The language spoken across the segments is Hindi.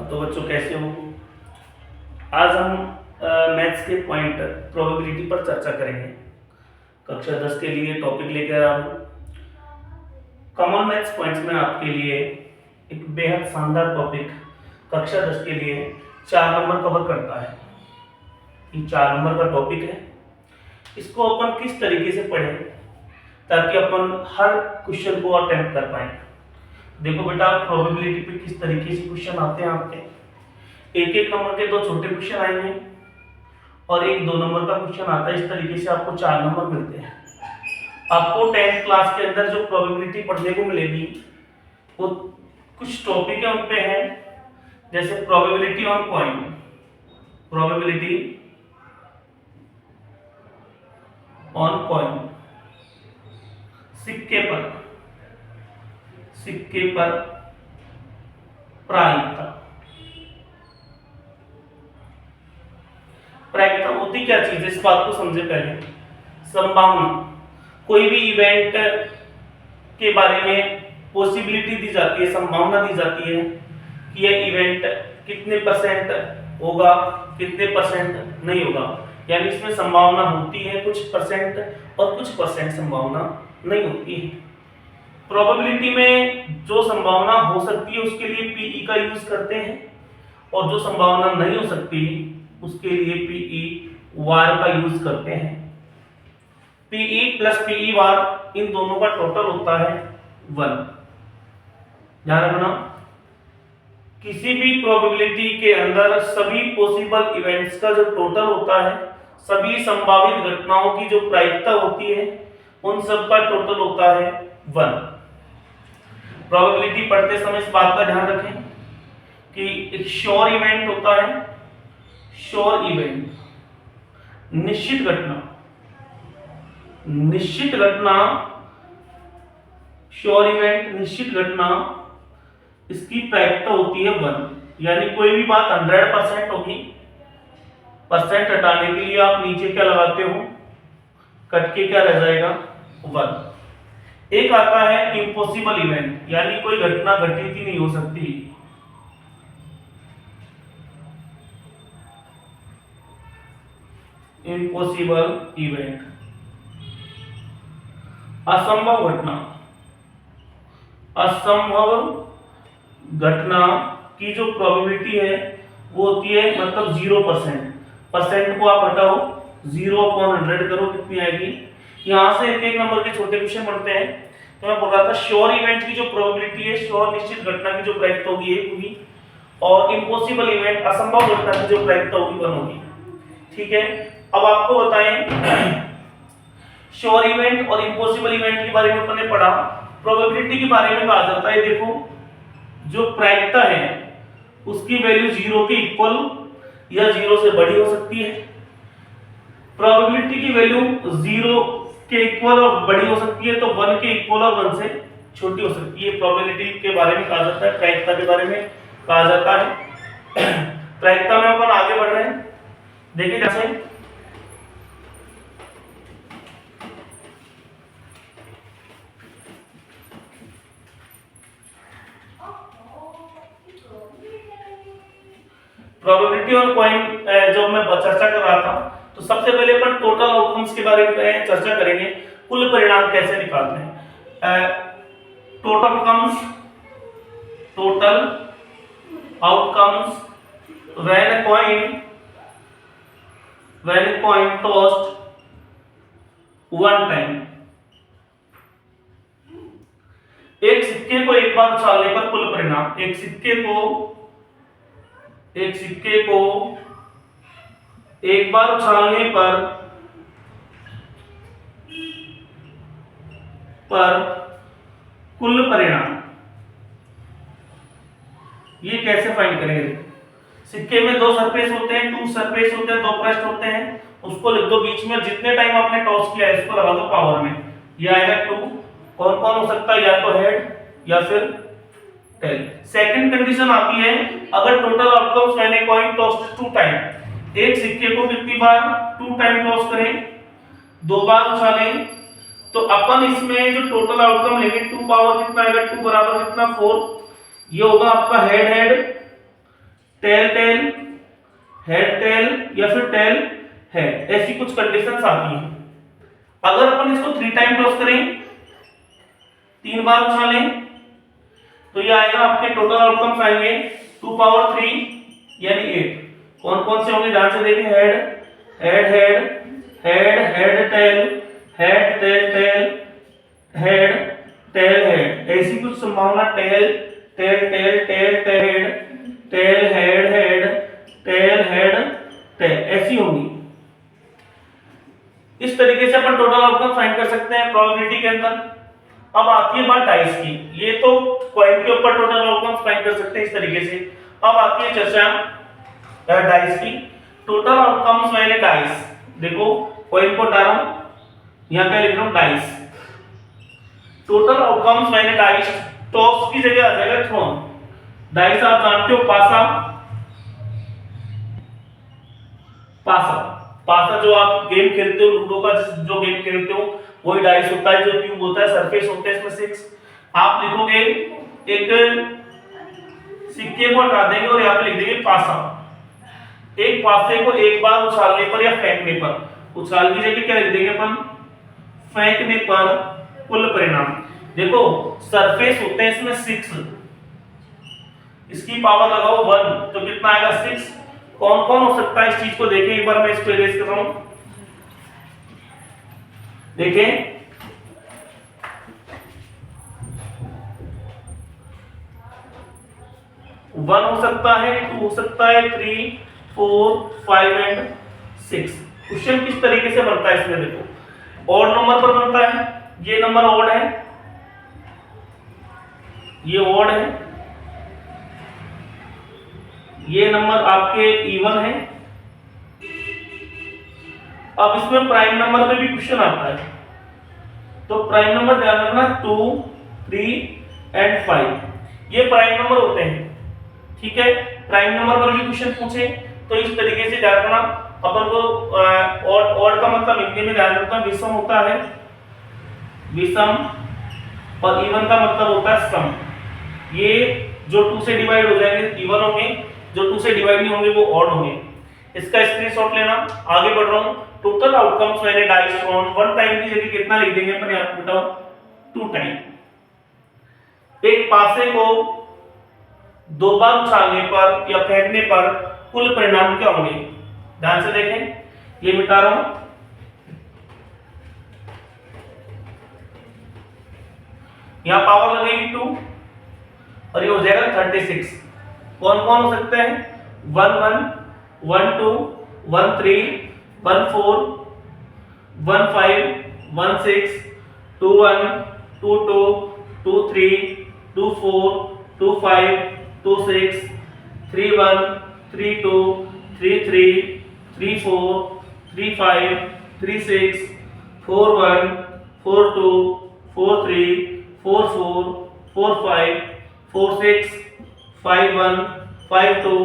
तो बच्चों कैसे हो? आज हम मैथ्स के पॉइंट प्रोबेबिलिटी पर चर्चा करेंगे। कक्षा 10 के लिए टॉपिक लेकर आ रहा हूँ। कॉमन मैथ्स पॉइंट्स में आपके लिए एक बेहद शानदार टॉपिक कक्षा 10 के लिए 4 नंबर कवर करता है। ये 4 नंबर का टॉपिक है। इसको अपन किस तरीके से पढ़ें ताकि अपन हर क्वेश्चन को अटेम्प्ट कर पाए। देखो बेटा, प्रोबेबिलिटी पे किस तरीके से क्वेश्चन आते हैं आपके। एक एक नंबर के 2 छोटे क्वेश्चन आएंगे और एक 2 नंबर का क्वेश्चन आता है। इस तरीके से आपको 4 नंबर मिलते हैं। आपको 10th क्लास के अंदर जो प्रोबेबिलिटी पढ़ने को मिलेगी वो कुछ टॉपिक है उन पे है, जैसे probability on coin, probability on coin, सिक्के पर प्रायिकता। प्रायिकता होती क्या चीज है, इस बात को समझे पहले। संभावना, कोई भी इवेंट के बारे में पॉसिबिलिटी दी जाती है, संभावना दी जाती है कि यह इवेंट कितने परसेंट होगा, कितने परसेंट नहीं होगा। यानी इसमें संभावना होती है कुछ परसेंट और कुछ परसेंट संभावना नहीं होती है। प्रोबेबिलिटी में जो संभावना हो सकती है उसके लिए पीई का यूज करते हैं और जो संभावना नहीं हो सकती उसके लिए पीई वार का यूज करते हैं। पीई प्लस पीई वार, इन दोनों का टोटल होता है 1। ध्यान रखना, किसी भी प्रोबेबिलिटी के अंदर सभी पॉसिबल इवेंट्स का जो टोटल होता है, सभी संभावित घटनाओं की जो प्रायिकता होती है, उन सब का टोटल होता है 1। प्रोबेबिलिटी पढ़ते समय इस बात का ध्यान रखें कि एक श्योर इवेंट होता है, श्योर इवेंट, निश्चित घटना, निश्चित घटना, श्योर इवेंट, निश्चित घटना, इसकी प्रायिकता होती है 1। यानी कोई भी बात 100% होगी, परसेंट हटाने के लिए आप नीचे क्या लगाते हो, कट के क्या रह जाएगा, 1। एक आता है इम्पॉसिबल इवेंट, यानी कोई घटना घटित ही नहीं हो सकती। इम्पॉसिबल इवेंट, असंभव घटना, असंभव घटना की जो प्रोबेबिलिटी है वो होती है मतलब 0%। परसेंट को आप हटाओ, 0/100 करो, कितनी आएगी। यहां से एक एक नंबर के छोटे क्वेश्चन बनते हैं। तो मैं बोल रहा था श्योर इवेंट की जो प्रोबेबिलिटी है, श्योर निश्चित घटना की जो प्रायिकता होगी 1 होगी, और इम्पॉसिबल इवेंट, असंभव घटना की जो प्रायिकता होगी 1 होगी। ठीक है, अब आपको बताएं श्योर इवेंट और इम्पॉसिबल इवेंट के बारे में अपने पढ़ा। प्रोबेबिलिटी के बारे में कहा जाता है, देखो जो प्रायिकता है उसकी वैल्यू 0 के इक्वल या 0 से बड़ी हो सकती है। प्रोबेबिलिटी की वैल्यू 0 के इक्वल और बड़ी हो सकती है, तो 1 के इक्वल और 1 से छोटी हो सकती है। प्रोबेबिलिटी के बारे में कहा जाता है, प्रायिकता के बारे में कहा जाता है। प्रायिकता में अपन आगे बढ़ रहे हैं, देखिए कैसे। प्रोबेबिलिटी और कॉइन जो मैं चर्चा कर रहा था, तो सबसे पहले अपन टोटल आउटकम्स के बारे में चर्चा करेंगे। कुल परिणाम कैसे निकालते हैं। Total outcomes when coin tossed 1 time. एक सिक्के को एक बार उछालने पर कुल परिणाम, एक सिक्के को एक बार उछालने पर कुल परिणाम, ये कैसे फाइंड करेंगे। सिक्के में 2 सरफेस होते हैं, 2 सरफेस होते हैं, 2 पृष्ठ होते हैं। उसको लिख दो, बीच में जितने टाइम आपने टॉस किया है इसको लगा दो पावर में, ये आएगा 2। कौन कौन हो सकता है, या तो हेड या फिर टेल। सेकंड कंडीशन आती है, अगर total outcomes when a coin tossed 2 time, एक सिक्के को कितनी बार 2 टाइम टॉस करें, 2 बार उछालें, तो अपन इसमें जो टोटल आउटकम लेंगे 2 पावर कितना आएगा, 2 बराबर कितना 4, ये होगा आपका head head, tail tail, head tail या फिर टेल हेड, ऐसी कुछ कंडीशंस आती हैं। अगर अपन इसको 3 टाइम क्रॉस करें, 3 बार उछालें, तो ये आएगा आपके टोटल आउटकम्स आएंगे 2 पावर 3 यानी 8। कौन कौन से होंगे ध्यान से देखें, head head head head head tail head tail tail head tail head, ऐसी कुछ संभावना tail tail tail tail tail tail head head tail head tail ऐसी होंगी। इस तरीके से अपन टोटल आउटकम फाइंड कर सकते हैं प्रोबेबिलिटी के अंदर। अब आती है बात डाइस की, ये तो कॉइन के ऊपर टोटल आउटकम फाइंड कर सकते हैं इस तरीके से। अब आती है चर्चा डाइस की। टोटल आउटकम्स मैंने डाइस, देखो कॉइन को हटा रहा हूं, यहां पे लिख रहा हूं डाइस। टोटल आउटकम्स मैंने डाइस, टॉस की जगह आ जाएगा थ्रोन। डाइस आप जानते हो पासा, पासा पासा जो आप गेम खेलते हो लूडो का, जो गेम खेलते हो वही डाइस होता है, जो क्यूब होता है, सरफेस होते हैं इसमें 6। आप लिखोगे एक सिक्के को हटा देंगे और यहाँ पे लिख देंगे पासा। एक पासे को एक बार उछालने पर या फेंकने पर, उछाल की जगह क्या लिख देंगे अपन, फेंकने पर कुल परिणाम। देखो सरफेस होते हैं इसमें 6, इसकी पावर लगाओ 1 तो कितना आएगा 6। कौन कौन हो सकता है इस चीज को देखें एक बार, मैं इसको इरेज कर रहा हूं। देखें 1 हो सकता है, 2 हो सकता है, 3 4 5 एंड 6। क्वेश्चन किस तरीके से बनता है इसमें, देखो ऑड नंबर पर बनता है, ये नंबर ऑड है, ये ऑड है, ये नंबर आपके इवन है। अब इसमें प्राइम नंबर पे भी क्वेश्चन आता है, तो प्राइम नंबर ध्यान रखना 2 3 एंड 5 ये प्राइम नंबर होते हैं, ठीक है। प्राइम नंबर पर भी क्वेश्चन पूछे तो इस तरीके से ध्यान रखना। अपन को ऑड का मतलब हिंदी में ध्यान रखना विषम होता है, विषम, और इवन का मतलब होता है सम। ये जो 2 से डिवाइड हो जाएंगे इवन होंगे, जो 2 से डिवाइड नहीं होंगे वो ऑड होंगे। इसका स्क्रीनशॉट लेना। आगे बढ़ रहा हूं। टोटल आउटकम्स मैंने डाइस थ्रोन 1 टाइम की जगह कितना लिख देंगे अपन, यहां बताओ 2 टाइम। एक पासे को 2 बार उछालने पर या फेंकने पर कुल परिणाम क्या होंगे, ध्यान से देखें, ये मिटा रहा हूं। यहां पावर लगेगी 2 और ये हो जाएगा 36। कौन कौन हो सकते हैं, 1 1 1 2 1 3 1 4 1 5 1 6 2 1 2 2 2 3 2 4 2 5 2 6 3 1 3 2 3 3 3 4 3 5 3 6 4 1 4 2 4 3 4 4 4 5 4 6 5 1 5 2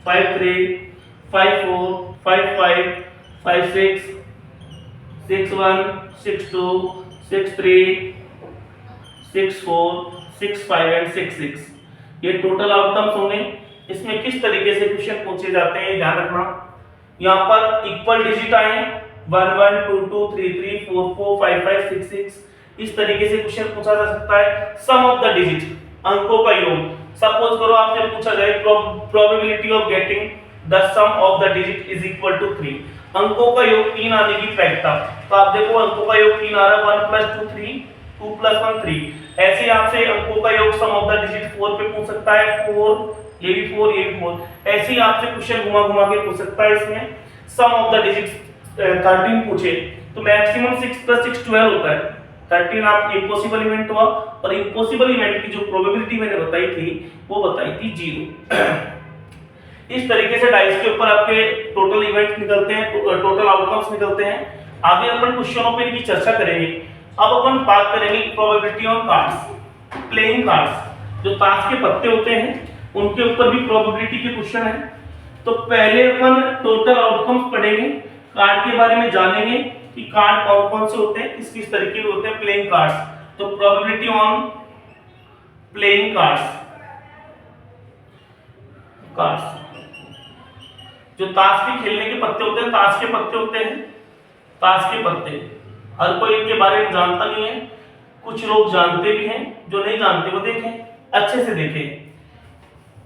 5 3 5 4 5 5 5 6 6 1 6 2 6 3 6 4 6 5 एंड 6 6 ये टोटल आउटकम्स होंगे। इसमें किस तरीके से क्वेश्चन पूछे जाते हैं ध्यान रखना। यहाँ पर इक्वल डिजिट आए 1 1 2 2 3 3 4 4 5 5 6 6, इस तरीके से क्वेश्चन पूछा जा सकता है। सम ऑफ द डिजिट, अंकों का योग। सपोज करो आपसे पूछा जाए probability of getting the sum of the digit is equal to 3, अंकों का योग 3 आने की प्रायिकता। तो आप देखो अंकों का योग 3 आ रहा है, 1 + 2 3 2 + 1 3। ऐसे आपसे अंकों का योग सम ऑफ द डिजिट 4 पे पूछ सकता है, 4 ये भी 4 ये भी 4। ऐसे ही आपसे क्वेश्चन घुमा घुमा के पूछ सकता है। इसमें सम ऑफ द डिजिट 13 पूछे तो मैक्सिमम 6 + 6 12 होता है। 13 आप इम्पॉसिबल इवेंट हुआ, और इम्पॉसिबल इवेंट की जो प्रोबेबिलिटी मैंने बताई थी वो बताई थी 0। इस तरीके से डाइस के ऊपर आपके टोटल इवेंट निकलते हैं, टोटल आउटकम्स निकलते हैं। आगे अपन क्वेश्चनों पे इनकी चर्चा करेंगे। अब अपन बात करेंगे probability on cards, playing cards, जो ताश के पत्ते होते हैं उनके ऊपर भी प्रोबेबिलिटी के क्वेश्चन है। तो पहले अपन टोटल आउटकम्स पढ़ेंगे, कार्ड के बारे में जानेंगे कि कार्ड कौन कौन से होते हैं, किस किस तरीके के होते हैं प्लेइंग कार्ड्स। तो प्रोबेबिलिटी ऑन प्लेइंग कार्ड्स, जो ताश के खेलने के पत्ते होते हैं, ताश के पत्ते होते हैं, ताश के पत्ते, हर कोई इनके बारे में जानता नहीं है, कुछ लोग जानते भी हैं, जो नहीं जानते वो देखें, अच्छे से देखें।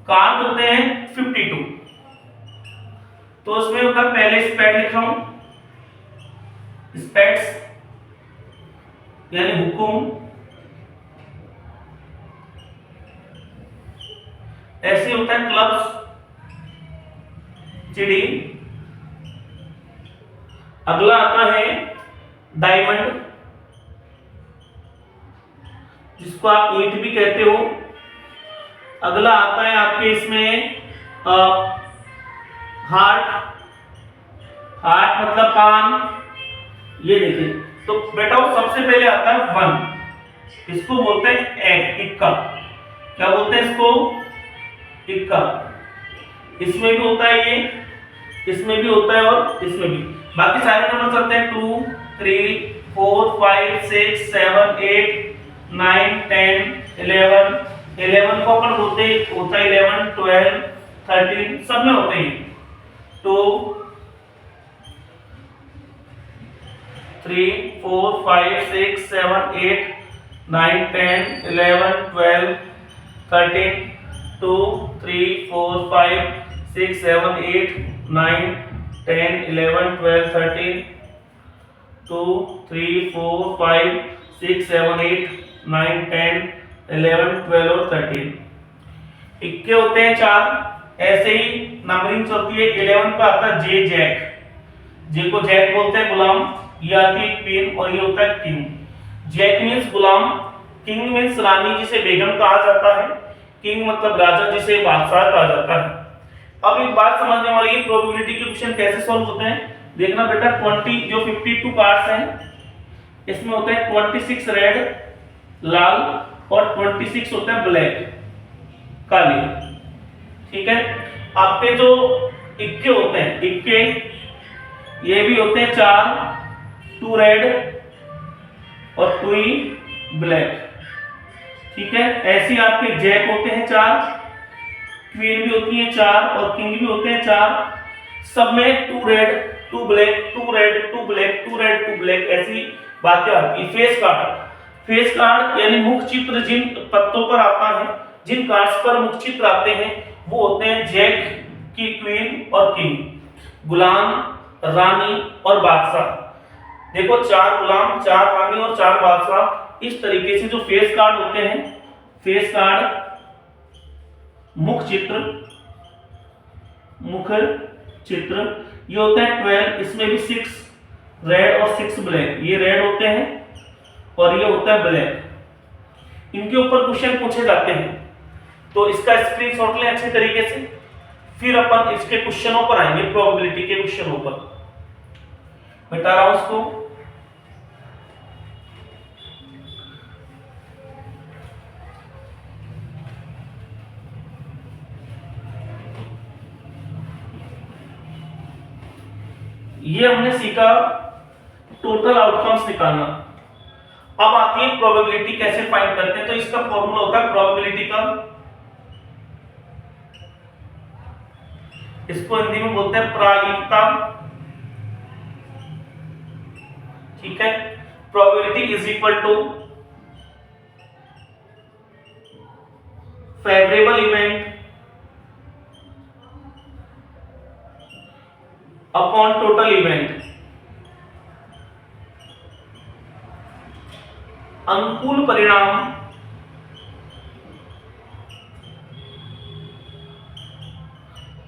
कार्ड होते हैं 52, तो उसमें होता है पहले स्पेड लिख रहा हूं, स्पेड्स यानी हुकुम, ऐसे होता है क्लब्स, चिड़ी, अगला आता है डायमंड, जिसको आप ईंट भी कहते हो। अगला आता है आपके इसमें हार्ट, हार्ट मतलब कान, ये देखिए। तो बेटा वो सबसे पहले आता है 1, इसको बोलते हैं एग, इक्का। क्या बोलते हैं इसको? इक्का। इसमें भी होता है ये, इसमें भी होता है और इसमें भी। बाकी सारे नंबर चलते हैं 2, 3, 4, 5, 6, 7, 8, 9, 10, 11। 11 को अपन बोलते होता है 11, 12, 13 सब में होते हैं। 2, 3, 4, 5, 6, 7, 8, 9, 10, 11, 12, 13, 2, 3, 4, 5, 6, 7, 8, 9, 10, 11, 12, 13, 2, 3, 4, 5, 6, 7, 8, 9, 10, 11, 12 और 13। इक्के होते हैं 4, ऐसे ही नंबरिंग चलती है। 11 पे आता है जे, जैक, जे को जैक बोलते हैं, गुलाम। ये आती है क्वीन और ये होता है किंग। जैक मींस गुलाम, किंग मींस रानी जिसे बेगम कहा जाता है, किंग मतलब राजा जिसे बादशाह कहा जाता है। अब एक बात समझने वाली है, प्रोबेबिलिटी के क्वेश्चन कैसे सॉल्व होते हैं। देखना बेटा, 20 जो 52 कार्ड्स हैं, इसमें होते हैं 26 रेड लाल और 26 होता है ब्लैक काली, ठीक है। आपके जो इक्के होते हैं, इक्के ये भी होते हैं 4, 2 रेड और 2 ब्लैक, ठीक है। ऐसे आपके जैक होते हैं 4, क्वीन भी होती है 4 और किंग भी होते हैं 4, सब में 2 red 2 black, 2 red 2 black, 2 red 2 black, ऐसी बातें आती है। फेस कार्ड, फेस कार्ड यानी मुख चित्र जिन पत्तों पर आता है, जिन कार्ड्स पर मुख चित्र आते हैं वो होते हैं जैक की क्वीन और किंग, गुलाम, रानी और बादशाह। देखो 4 गुलाम, 4 रानी और 4 बादशाह। इस तरीके से जो फेस कार्ड होते हैं, फेस कार्ड मुख चित्र, मुख चित्र, ये होता है 12, इसमें भी 6 रेड और 6 ब्लैक, ये रेड होते हैं और ये होता है ब्लैक। इनके ऊपर क्वेश्चन पूछे जाते हैं, तो इसका स्क्रीनशॉट लें अच्छे तरीके से, फिर अपन इसके क्वेश्चनों पर आएंगे, प्रोबेबिलिटी के क्वेश्चनों पर। बता रहा हूं उसको। ये हमने सीखा टोटल आउटकम्स निकालना। अब आती है प्रोबेबिलिटी कैसे फाइंड करते हैं। तो इसका फॉर्मूला होता है प्रोबेबिलिटी का, इसको हिंदी में बोलते हैं प्रायिकता, ठीक है। Probability is equal to favourable event upon total event. अनुकूल परिणाम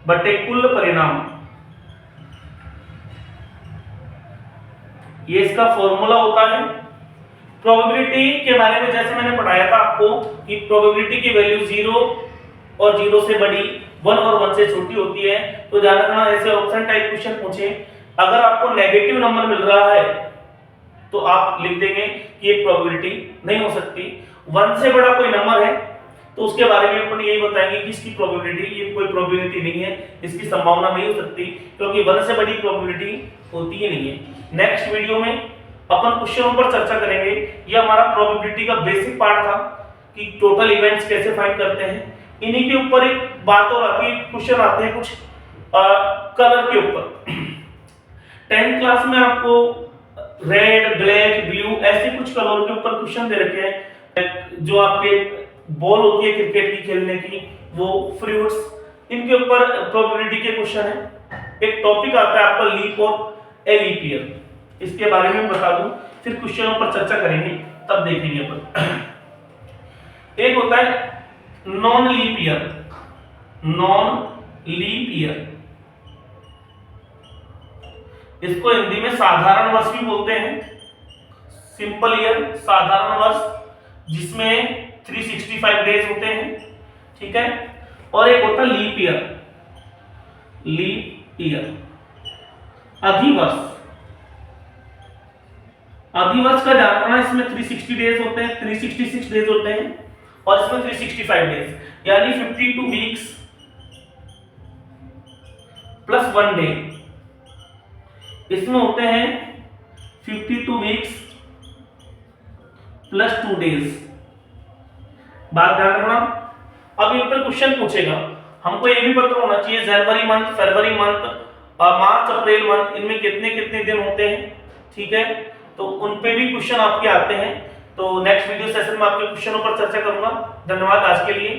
बटे कुल परिणाम, ये इसका फॉर्मूला होता है। प्रोबेबिलिटी के बारे में जैसे मैंने पढ़ाया था आपको कि प्रोबेबिलिटी की वैल्यू 0 और 0 से बड़ी, 1 और 1 से छोटी होती है। तो ध्यान रखना, ऐसे ऑप्शन टाइप क्वेश्चन पूछे, अगर आपको नेगेटिव नंबर मिल रहा है तो आप लिख देंगे कि ये प्रोबेबिलिटी नहीं हो सकती। 1 से बड़ा कोई नंबर है तो उसके बारे में अपन यही बताएंगे कि इसकी प्रोबेबिलिटी, ये कोई प्रोबेबिलिटी नहीं है, इसकी संभावना नहीं हो सकती, क्योंकि 1 से बड़ी प्रोबेबिलिटी होती ही नहीं है। नेक्स्ट वीडियो में अपन क्वेश्चनों पर चर्चा करेंगे। ये हमारा प्रोबेबिलिटी का बेसिक पार्ट था कि टोटल इवेंट्स कैसे फाइंड करते हैं। इन्हीं के ऊपर एक बात और आती है, क्वेश्चन आते हैं कुछ कलर के ऊपर 10th क्लास में आपको रेड, ब्लैक, ब्लू ऐसे कुछ कलर के ऊपर क्वेश्चन दे रखे हैं। जो आपके बॉल होती है क्रिकेट की खेलने की, वो फ्रूट्स, इनके ऊपर प्रोबेबिलिटी के क्वेश्चन है। एक टॉपिक आता है आपका लीप और लीप ईयर, इसके बारे में बता दूं, फिर क्वेश्चनों पर चर्चा करेंगे, तब देखेंगे अपन। एक होता है non leap year, non leap year, इसको हिंदी में साधारण वर्ष भी बोलते हैं, सिंपल ईयर, साधारण वर्ष, जिसमें 365 डेज होते हैं, ठीक है। और एक होता है लीप ईयर, लीप ईयर, अधिवर्ष। अधिवर्ष का ध्यान रखना, इसमें 360 डेज होते हैं, 366 डेज होते हैं, और इसमें 365 डेज, यानी 52 वीक्स प्लस 1 डे, इसमें होते हैं 52 वीक्स प्लस 2 डेज। बात ध्यान रखना। अब इन पर क्वेश्चन पूछेगा, हमको ये भी पता होना चाहिए जनवरी मंथ, फरवरी मंथ, मार्च, अप्रैल मंथ, इनमें कितने कितने दिन होते हैं, ठीक है। तो उन पे भी क्वेश्चन आपके आते हैं। तो नेक्स्ट वीडियो सेशन में आपके क्वेश्चनों पर चर्चा करूंगा। धन्यवाद आज के लिए।